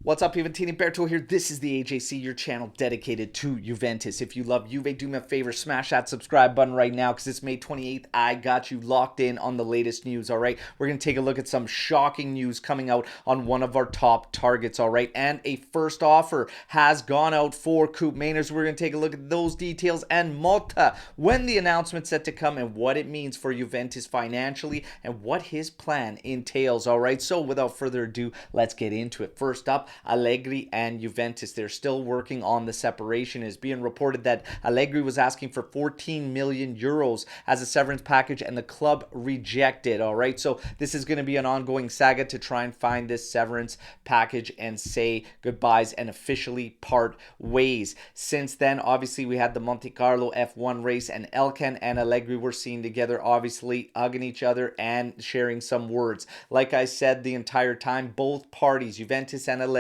What's up, Juventini? Alberto here. This is the AJC, your channel dedicated to Juventus. If you love Juve, do me a favor, smash that subscribe button right now because it's May 28th. I got you locked in on the latest news, all right? We're going to take a look at some shocking news coming out on one of our top targets, all right? And a first offer has gone out for Koopmeiners. We're going to take a look at those details and Motta, when the announcement's set to come and what it means for Juventus financially and what his plan entails, all right? So without further ado, let's get into it. First up, Allegri and Juventus. They're still working on the separation. It is being reported that Allegri was asking for 14 million euros as a severance package and the club rejected. All right, so this is going to be an ongoing saga to try and find this severance package and say goodbyes and officially part ways. Since then, obviously, we had the Monte Carlo F1 race, and Elkan and Allegri were seen together, obviously hugging each other and sharing some words. Like I said the entire time, both parties, Juventus and Allegri,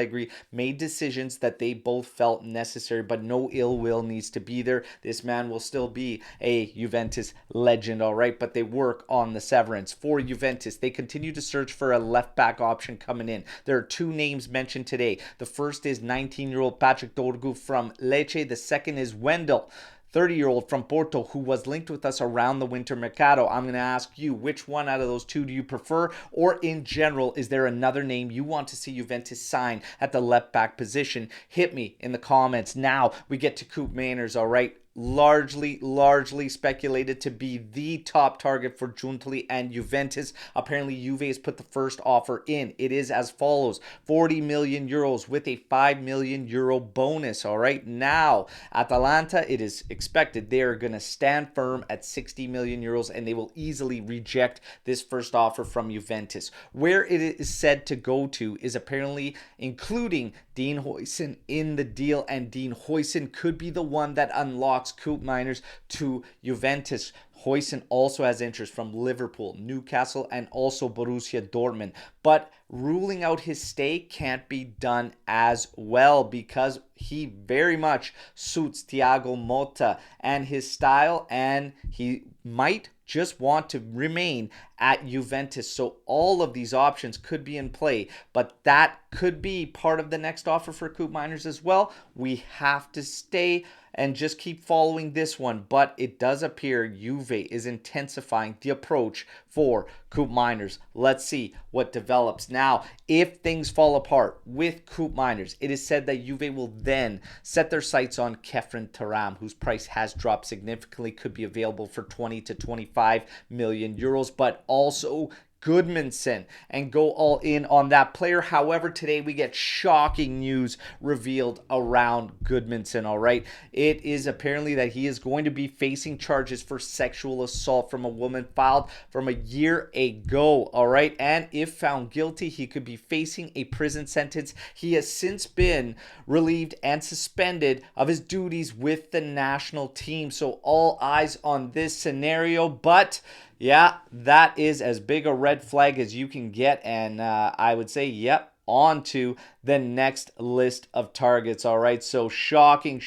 made decisions that they both felt necessary, but no ill will needs to be there. This man will still be a Juventus legend, all right, but they work on the severance. For Juventus, they continue to search for a left back option coming in. There are two names mentioned today. The first is 19-year-old Patrick Dorgu from Lecce. The second is Wendell, 30-year-old from Porto, who was linked with us around the winter mercado. I'm going to ask you, which one out of those two do you prefer? Or in general, is there another name you want to see Juventus sign at the left back position? Hit me in the comments. Now we get to Koopmeiners, all right? Largely speculated to be the top target for Giuntoli and Juventus. Apparently, Juve has put the first offer in. It is as follows: 40 million euros with a 5 million euro bonus. All right, now Atalanta, it is expected they are going to stand firm at 60 million euros and they will easily reject this first offer from Juventus. Where it is said to go to is apparently including Dean Huijsen in the deal, and Dean Huijsen could be the one that unlocks Koopmeiners to Juventus. Huijsen also has interest from Liverpool, Newcastle, and also Borussia Dortmund. But ruling out his stay can't be done as well because he very much suits Thiago Motta and his style, and he might just want to remain at Juventus. So all of these options could be in play, but that could be part of the next offer for Koopmeiners as well. We have to stay and just keep following this one, but it does appear Juve is intensifying the approach for Koopmeiners. Let's see what develops. Now, if things fall apart with Koopmeiners, it is said that Juve will then set their sights on Khéphren Thuram, whose price has dropped significantly, could be available for 20 to 25 million euros, but also Gudmunsson, and go all in on that player. However, today we get shocking news revealed around Gudmunsson, all right? It is apparently that he is going to be facing charges for sexual assault from a woman filed from a year ago, all right? And if found guilty, he could be facing a prison sentence. He has since been relieved and suspended of his duties with the national team. So all eyes on this scenario, but yeah, that is as big a red flag as you can get. And I would say, yep, on to the next list of targets. All right, so shocking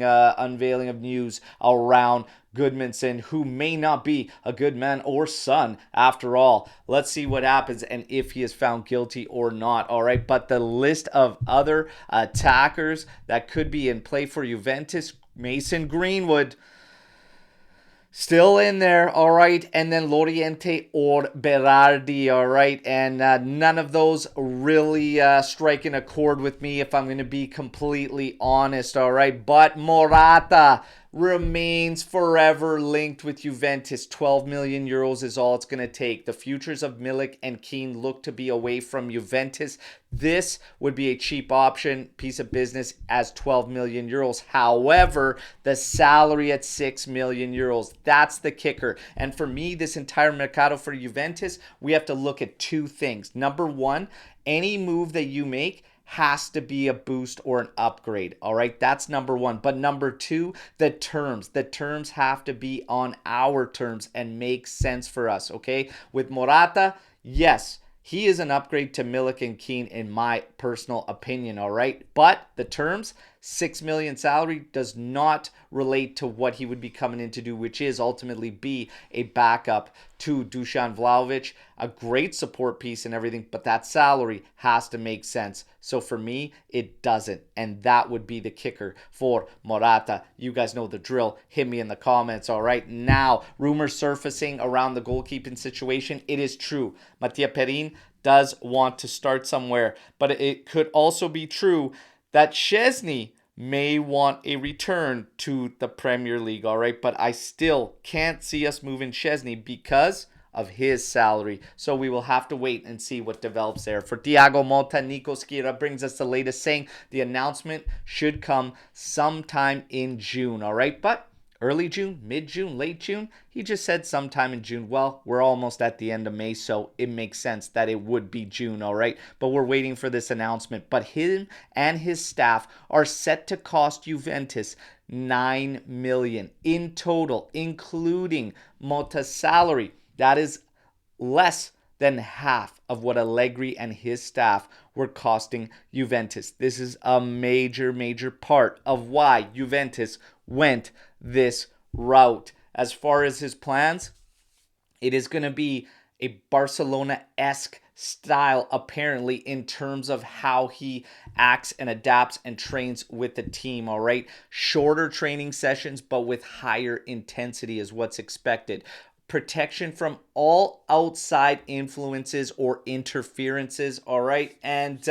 unveiling of news around Gudmundsson, who may not be a good man or son after all. Let's see what happens and if he is found guilty or not. All right, but the list of other attackers that could be in play for Juventus: Mason Greenwood, still in there, all right, and then Loriente or Berardi, all right, and none of those really striking a chord with me, if I'm going to be completely honest, all right, but Morata remains forever linked with Juventus. 12 million euros is all it's going to take. The futures of Milik and Keane look to be away from Juventus. This would be a cheap option, piece of business, as 12 million euros. However, the salary at 6 million euros, that's the kicker. And for me, this entire mercado for Juventus, we have to look at two things. Number one, any move that you make has to be a boost or an upgrade. All right, that's number one. But number two, the terms. The terms have to be on our terms and make sense for us. Okay, with Morata, yes, he is an upgrade to Milik and Keane in my personal opinion. All right, but the terms $6 million salary does not relate to what he would be coming in to do, which is ultimately be a backup to Dusan Vlahovic, a great support piece and everything, but that salary has to make sense. So for me, it doesn't, and that would be the kicker for Morata. You guys know the drill. Hit me in the comments, all right? Now, rumors surfacing around the goalkeeping situation. It is true. Mattia Perin does want to start somewhere, but it could also be true that Szczesny may want a return to the Premier League, all right? But I still can't see us moving Szczesny because of his salary. So we will have to wait and see what develops there. For Thiago Motta, Nico Skira brings us the latest, saying the announcement should come sometime in June, all right? But early June, mid-June, late June, he just said sometime in June. Well, we're almost at the end of May, so it makes sense that it would be June, all right? But we're waiting for this announcement. But him and his staff are set to cost Juventus $9 million in total, including Motta's salary. That is less than half of what Allegri and his staff were costing Juventus. This is a major, major part of why Juventus went this route. As far as his plans, it is going to be a Barcelona-esque style, apparently, in terms of how he acts and adapts and trains with the team, all right? Shorter training sessions, but with higher intensity is what's expected. Protection from all outside influences or interferences, all right? And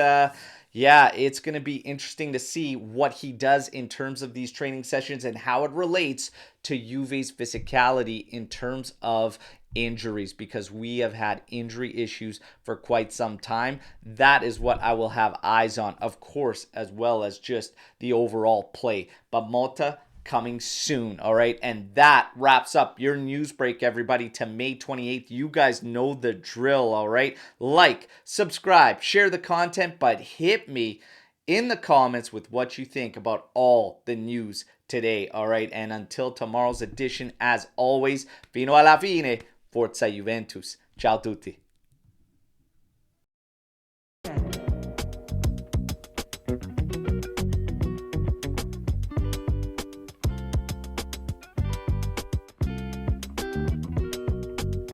yeah, it's going to be interesting to see what he does in terms of these training sessions and how it relates to Juve's physicality in terms of injuries, because we have had injury issues for quite some time. That is what I will have eyes on, of course, as well as just the overall play. But Motta coming soon, all right? And that wraps up your news break, everybody, to May 28th. You guys know the drill, all right? Like, subscribe, share the content, but hit me in the comments with what you think about all the news today, all right? And until tomorrow's edition, as always, fino alla fine, forza Juventus. Ciao tutti.